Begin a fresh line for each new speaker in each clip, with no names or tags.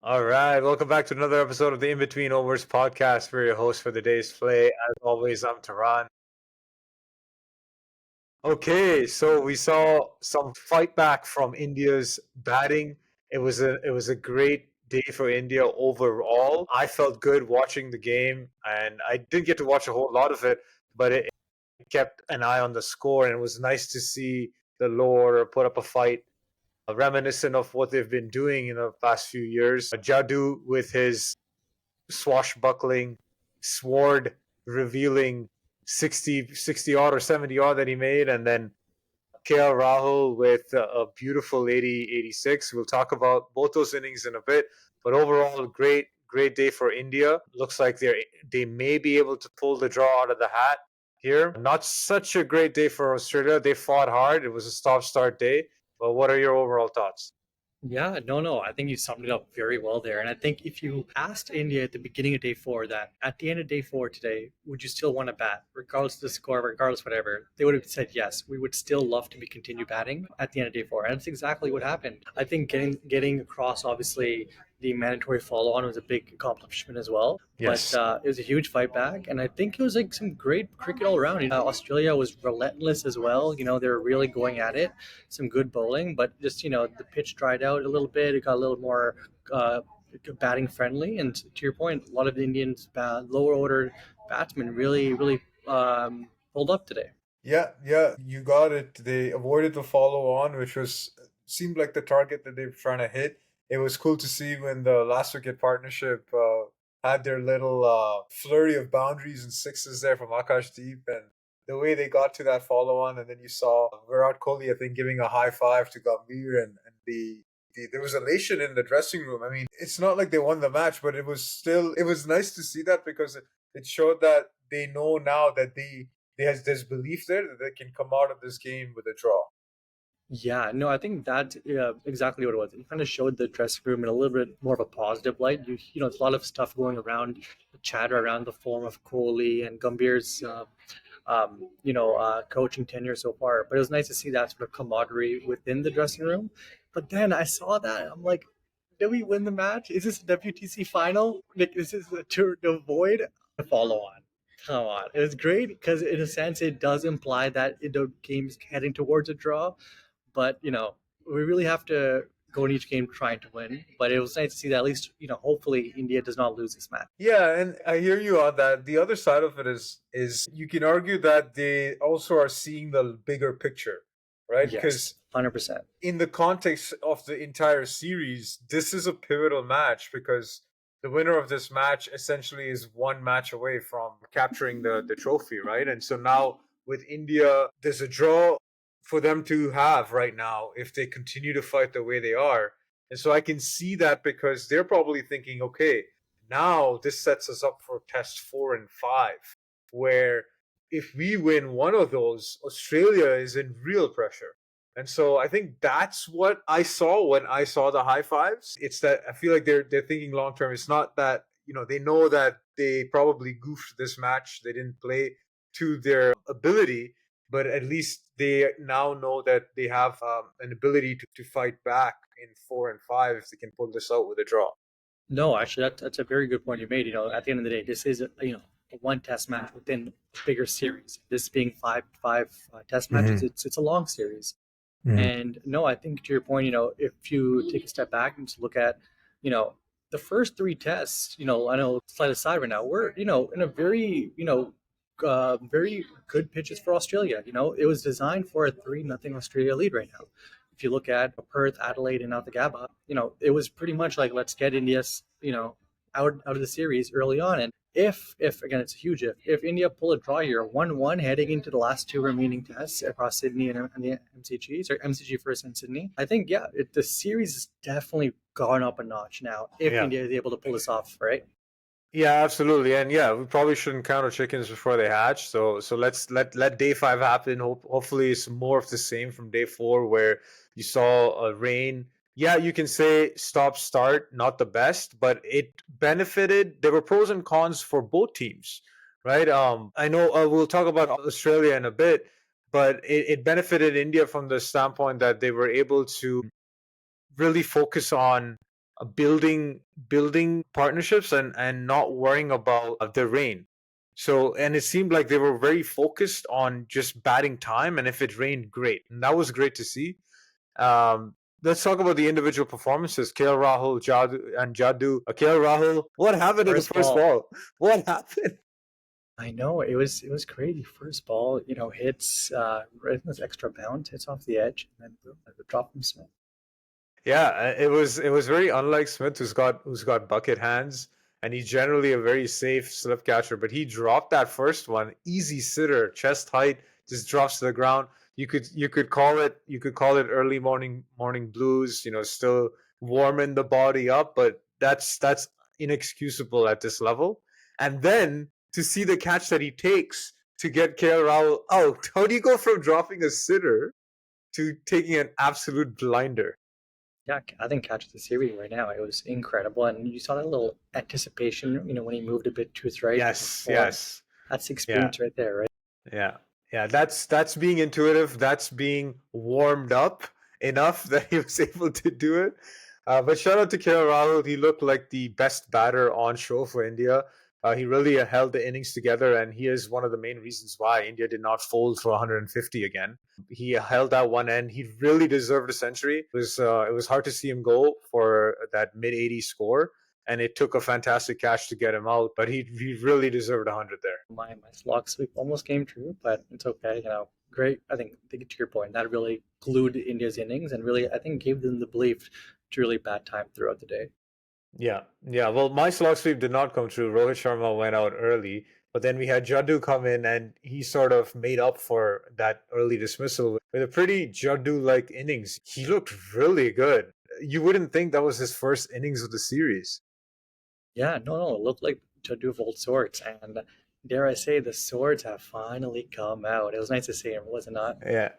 All right, welcome back to another episode of the In Between Overs podcast. We're your host for the day's play. As always, I'm Taran. Okay, so we saw some fight back from India's batting. It was a great day for India overall. I felt good watching the game, and I didn't get to watch a whole lot of it, but it kept an eye on the score, and it was nice to see the lower order put up a fight reminiscent of what they've been doing in the past few years. Jaddu with his swashbuckling, sword revealing 60 odd or 70 odd that he made, and then Rahul with a beautiful 86. We'll talk about both those innings in a bit, but overall, great day for India. Looks like they may be able to pull the draw out of the hat here. Not such a great day for Australia. They fought hard. It was a stop-start day. But what are your overall thoughts?
Yeah, no. I think you summed it up very well there. And I think if you asked India at the beginning of day four that at the end of day four today, would you still want to bat, regardless of the score, regardless whatever, they would have said yes. We would still love to be continue batting at the end of day four. And that's exactly what happened. I think getting across obviously the mandatory follow on was a big accomplishment as well. But
Yes.
it was a huge fight back, and I think it was like some great cricket all around. Australia was relentless as well. They were really going at it. Some good bowling, but just the pitch dried out a little bit. It got a little more uh, batting friendly, and to your point, a lot of the Indians lower order batsmen really pulled up today.
Yeah, you got it. They avoided the follow on, which was seemed like the target that they were trying to hit. It was cool to see when the last wicket partnership had their little flurry of boundaries and sixes there from Akash Deep, and the way they got to that follow on, and then you saw Virat Kohli, I think, giving a high five to Gambhir, and there was elation in the dressing room. I mean, it's not like they won the match, but it was nice to see that because it showed that they know now that there's belief there that they can come out of this game with a draw.
Yeah, no, I think that exactly what it was. It kind of showed the dressing room in a little bit more of a positive light. There's a lot of stuff going around, chatter around the form of Kohli and Gambhir's, coaching tenure so far. But it was nice to see that sort of camaraderie within the dressing room. But then I saw that, and I'm like, did we win the match? Is this a WTC final? Like, is this to avoid a follow on? Come on. It was great because, in a sense, it does imply that the game's heading towards a draw, but we really have to go in each game trying to win. But it was nice to see that at least hopefully India does not lose this match.
Yeah, and I hear you on that. The other side of it is you can argue that they also are seeing the bigger picture, right?
Yes,
Because
100%.
in the context of the entire series, this is a pivotal match because the winner of this match essentially is one match away from capturing the trophy, right? And so now with India, there's a draw for them to have right now if they continue to fight the way they are. And so I can see that because they're probably thinking, okay, now this sets us up for test 4 and 5, where if we win one of those, Australia is in real pressure. And so I think that's what I saw when I saw the high fives. It's that I feel like they're thinking long term. It's not that, they know that they probably goofed this match. They didn't play to their ability, but at least they now know that they have an ability to fight back in 4 and 5 if they can pull this out with a draw.
No, actually, that's a very good point you made. At the end of the day, this is a one test match within a bigger series. This being five test matches,
Mm-hmm.
it's a long series.
Mm-hmm.
And no, I think to your point, if you take a step back and just look at, the first three tests, I know slide aside right now, we're, in a very, very good pitches for Australia. It was designed for a 3-0 Australia lead right now. If you look at Perth, Adelaide, and out the Gabba, it was pretty much like, let's get India's, out of the series early on. And if again, it's a huge if India pull a draw here, 1-1 heading into the last two remaining tests across Sydney and the MCGs, or MCG first and Sydney, I think, yeah, the series has definitely gone up a notch now if
Yeah.
India is able to pull this off, right?
Yeah, absolutely. And yeah, we probably shouldn't count our chickens before they hatch. So let's let day 5 happen. Hopefully it's more of the same from day 4 where you saw a rain. Yeah, you can say stop start, not the best, but it benefited. There were pros and cons for both teams, right? I know we'll talk about Australia in a bit, but it benefited India from the standpoint that they were able to really focus on building partnerships and not worrying about the rain. So, and it seemed like they were very focused on just batting time, and if it rained, great, and that was great to see. Let's talk about the individual performances. KL Rahul, Jaddu. KL Rahul, what happened in the first ball? What happened?
I know it was crazy. First ball, hits right in this extra bounce, hits off the edge, and then boom, the drop from Smith.
Yeah, it was very unlike Smith, who's got bucket hands, and he's generally a very safe slip catcher. But he dropped that first one, easy sitter, chest height, just drops to the ground. You could call it early morning blues. Still warming the body up, but that's inexcusable at this level. And then to see the catch that he takes to get KL Rahul out, how do you go from dropping a sitter to taking an absolute blinder?
Yeah, I think catch of the series right now. It was incredible, and you saw that little anticipation, when he moved a bit to his right.
Yes,
Well,
yes.
that's experience right there, right?
Yeah. Yeah, that's being intuitive. That's being warmed up enough that he was able to do it. But shout out to KL Rahul. He looked like the best batter on show for India. He really held the innings together, and he is one of the main reasons why India did not fold for 150 again. He held that one end. He really deserved a century. It was hard to see him go for that mid 80 score, and it took a fantastic catch to get him out. But he really deserved 100 there.
My slog sweep almost came true, but it's okay. Great. I think to get to your point, that really glued India's innings and really, I think, gave them the belief to really bat time throughout the day.
Yeah, yeah. Well, my slog sweep did not come true. Rohit Sharma went out early, but then we had Jaddu come in, and he sort of made up for that early dismissal with a pretty Jaddu-like innings. He looked really good. You wouldn't think that was his first innings of the series.
Yeah, no, it looked like Jaddu of old sorts, and dare I say, the swords have finally come out. It was nice to see him, was it not?
Yeah.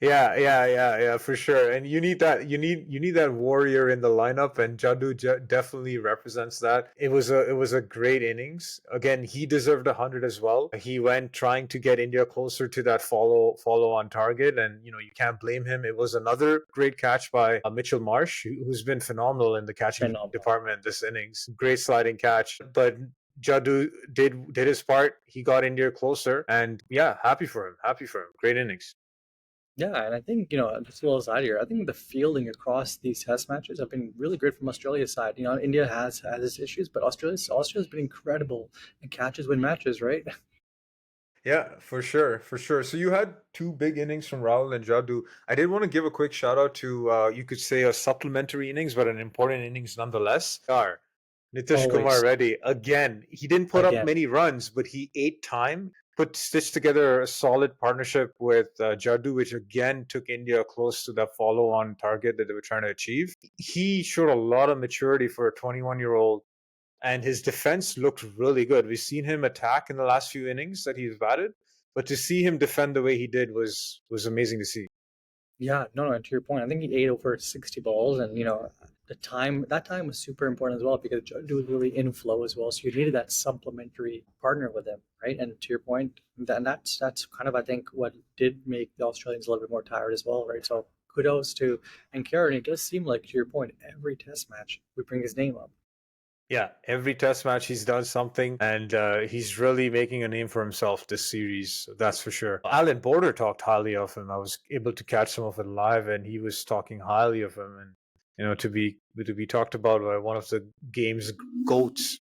Yeah, for sure. And you need that warrior in the lineup, and Jaddu definitely represents that. It was a great innings. Again, he deserved 100 as well. He went trying to get India closer to that follow on target, and you can't blame him. It was another great catch by Mitchell Marsh, who's been phenomenal in the catching
Phenomenal.
department this innings. Great sliding catch, but Jaddu did his part. He got India closer, and yeah, happy for him. Happy for him. Great innings.
Yeah, and I think, just a little side here, I think the fielding across these test matches have been really great from Australia's side. India has its issues, but Australia's been incredible and catches win matches, right?
Yeah, for sure, for sure. So you had two big innings from Rahul and Jaddu. I did want to give a quick shout out to, you could say, a supplementary innings, but an important innings nonetheless. Nitish Kumar
Always.
Reddy, again, he didn't put up
Again.
many runs, but he ate time, stitched together a solid partnership with Jaddu, which again took India close to that follow-on target that they were trying to achieve. He showed a lot of maturity for a 21-year-old, and his defense looked really good. We've seen him attack in the last few innings that he's batted, but to see him defend the way he did was amazing to see.
Yeah, no, and to your point, I think he ate over 60 balls, and that time was super important as well because Jaddu was really in flow as well, so you needed that supplementary partner with him, right? And to your point, that's kind of, I think, what did make the Australians a little bit more tired as well, right? So kudos to and Karen. It does seem like, to your point, every test match we bring his name up.
Yeah, every test match he's done something, and he's really making a name for himself this series. That's for sure. Alan Border talked highly of him. I was able to catch some of it live, and he was talking highly of him. And to be talked about by one of the game's goats.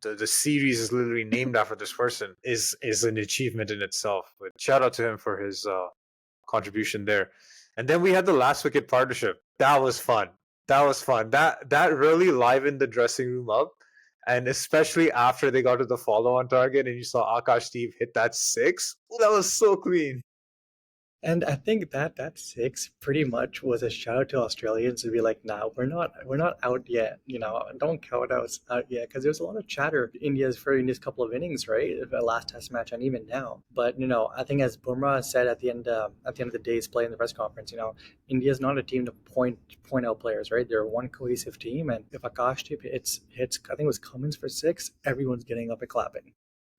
The series is literally named after this person is an achievement in itself. But shout out to him for his contribution there. And then we had the last wicket partnership. That was fun. That really livened the dressing room up. And especially after they got to the follow-on target and you saw Akash Deep hit that six. Ooh, that was so clean.
And I think that six pretty much was a shout out to Australians to be like, nah, we're not out yet. Don't count us out yet, because there's a lot of chatter India's couple of innings, right? The last Test match and even now. But I think as Bumrah said at the end of the day's play in the press conference, India's not a team to point out players, right? They're one cohesive team, and if Akash hits, I think it was Cummins for six, everyone's getting up and clapping.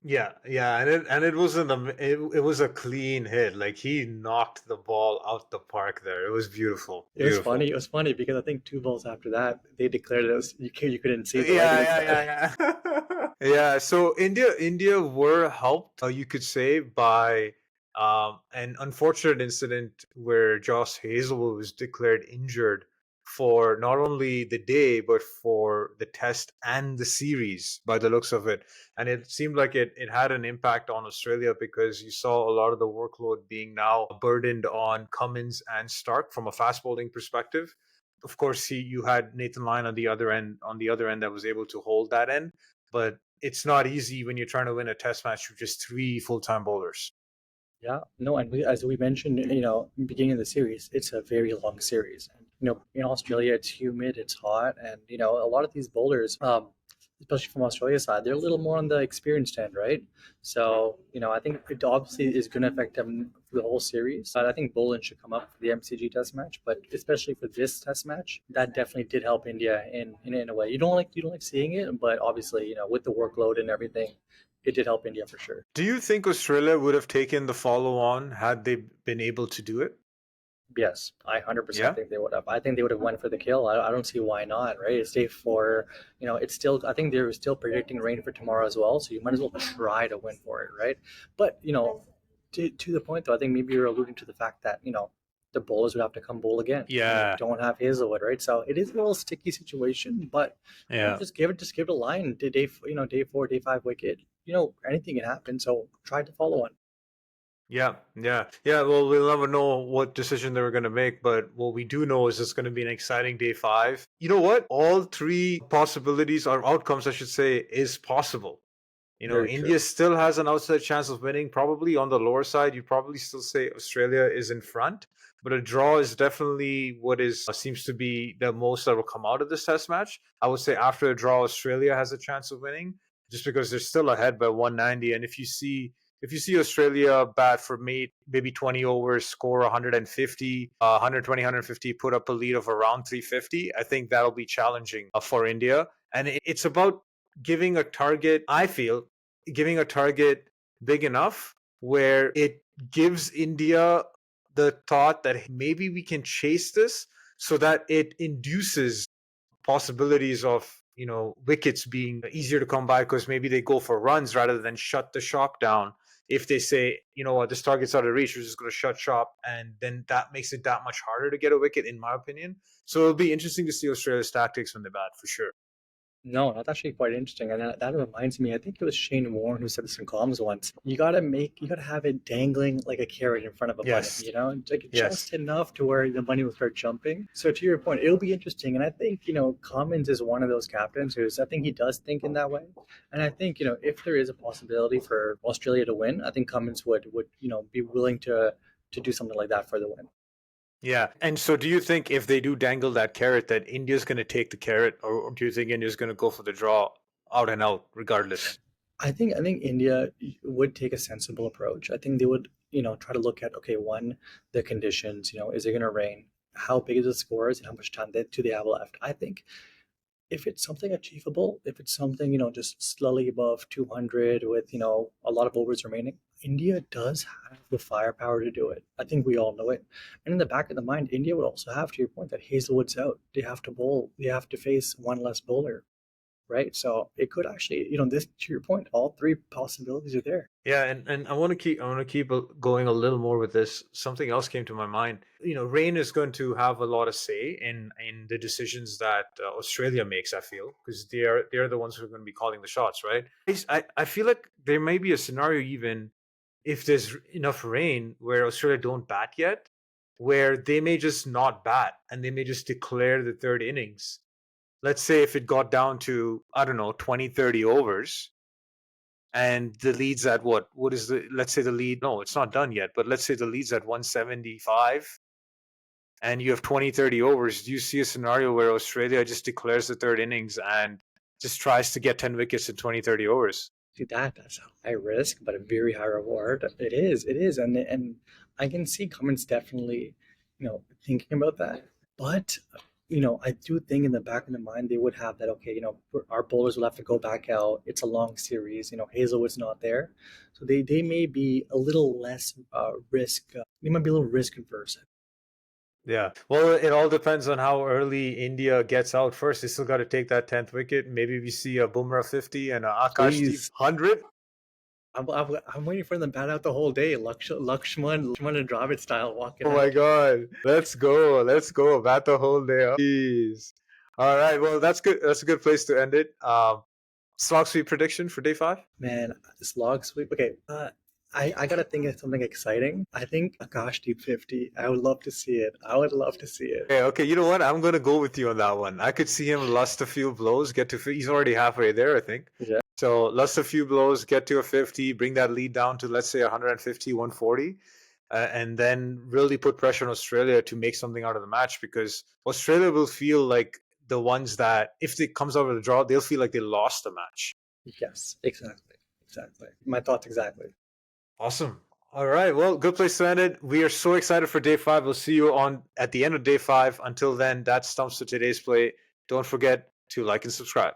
Yeah, and it wasn't it was a clean hit. Like he knocked the ball out the park there. It was beautiful,
It was
beautiful.
funny. It was funny because I think 2 balls after that, they declared it was you couldn't see the leg
Yeah,
instead.
yeah. Yeah, so India were helped, you could say, by an unfortunate incident where Josh Hazlewood was declared injured for not only the day but for the test and the series by the looks of it. And it seemed like it had an impact on Australia because you saw a lot of the workload being now burdened on Cummins and Stark from a fast bowling perspective. Of course, you had Nathan Lyon on the other end that was able to hold that end, but it's not easy when you're trying to win a test match with just three full-time bowlers.
Yeah, no, and as we mentioned, in the beginning of the series, it's a very long series. And, in Australia, it's humid, it's hot, and a lot of these bowlers, especially from Australia's side, they're a little more on the experienced end, right? So, I think it obviously is going to affect them for the whole series. But I think Boland should come up for the MCG Test match, but especially for this Test match, that definitely did help India in a way. You don't like seeing it, but obviously, with the workload and everything, it did help India for sure.
Do you think Australia would have taken the follow-on had they been able to do it?
Yes, I 100%
Yeah.
think they would have. I think they would have went for the kill. I don't see why not, right? It's day four. It's still, I think they're still predicting rain for tomorrow as well. So you might as well try to win for it, right? But, to the point though, I think maybe you're alluding to the fact that, the bowlers would have to come bowl again. And they
Yeah.
don't have Hazelwood, right? So it is a little sticky situation, but
Yeah.
just give it a line. Day 4, day 5 wicket. Anything can happen. So try to follow one.
Yeah. Well, we'll never know what decision they were going to make, but what we do know is it's going to be an exciting day five. You know what? All three possibilities or outcomes, I should say, is possible.
Very true.
India still has an outside chance of winning. Probably on the lower side, you probably still say Australia is in front, but a draw is definitely what is seems to be the most that will come out of this test match. I would say after a draw, Australia has a chance of winning, just because they're still ahead by 190. And if you see Australia bat for maybe 20 overs, score 150, 120, 150, put up a lead of around 350, I think that'll be challenging for India. And it's about giving a target, I feel, giving a target big enough where it gives India the thought that maybe we can chase this so that it induces possibilities of wickets being easier to come by because maybe they go for runs rather than shut the shop down. If they say, you know what, this target's out of reach, we're just going to shut shop, and then that makes it that much harder to get a wicket, in my opinion. So it'll be interesting to see Australia's tactics when they bat for sure.
No, that's actually quite interesting, and that reminds me. I think it was Shane Warne who said this in comms once. You gotta have it dangling like a carrot in front of a bunny.
Yes.
Like
Yes.
just enough to where the bunny will start jumping. So to your point, it'll be interesting, and I think Cummins is one of those captains who's. I think he does think in that way, and I think if there is a possibility for Australia to win, I think Cummins would be willing to do something like that for the win.
Yeah. And so do you think if they do dangle that carrot that India's going to take the carrot, or do you think India's going to go for the draw out and out regardless?
I think India would take a sensible approach. I think they would, try to look at, okay, one, the conditions, is it going to rain? How big is the scores and how much time do they have left? I think if it's something achievable, if it's something, just slightly above 200 with, a lot of overs remaining, India does have the firepower to do it. I think we all know it. And in the back of the mind, India would also have, to your point, that Hazelwood's out. They have to bowl. They have to face one less bowler, right? So it could actually, this to your point, all three possibilities are there.
Yeah, and I want to keep going a little more with this. Something else came to my mind. Rain is going to have a lot of say in the decisions that Australia makes. I feel because they're the ones who are going to be calling the shots, right? I feel like there may be a scenario even if there's enough rain where Australia don't bat yet, where they may just not bat and they may just declare the third innings. Let's say if it got down to, I don't know, 20, 30 overs, and the lead's at what is let's say the lead, no, it's not done yet, but let's say the lead's at 175 and you have 20, 30 overs. Do you see a scenario where Australia just declares the third innings and just tries to get 10 wickets in 20, 30 overs?
See that's a high risk, but a very high reward. It is, and I can see Cummins definitely, thinking about that. But I do think in the back of the mind they would have that, okay, our bowlers will have to go back out. It's a long series. Hazelwood's not there. So they may be a little less risk. They might be a little risk adverse.
Yeah. Well, it all depends on how early India gets out first. They still got to take that 10th wicket. Maybe we see a Bumrah 50 and a Akashdeep 100.
I'm waiting for them to bat out the whole day. Lakshman and Dravid style walking
Oh
out.
my God. Let's go. Let's go. Bat the whole day up. Jeez. All right. Well, that's good. That's a good place to end it. Slog sweep prediction for day 5?
Man, this log sweep. Okay, I gotta think of something exciting. I think Akashdeep 50. I would love to see it. I would love to see it.
Okay. You know what? I'm gonna go with you on that one. I could see him lust a few blows, get to. He's already halfway there, I think.
Yeah.
So lust a few blows, get to a 50, bring that lead down to let's say 150, 140, and then really put pressure on Australia to make something out of the match, because Australia will feel like the ones that if it comes out with a draw, they'll feel like they lost the match.
Yes, exactly. My thoughts exactly.
Awesome. All right. Well, good place to end it. We are so excited for day 5. We'll see you at the end of day 5. Until then, that stumps for today's play. Don't forget to like and subscribe.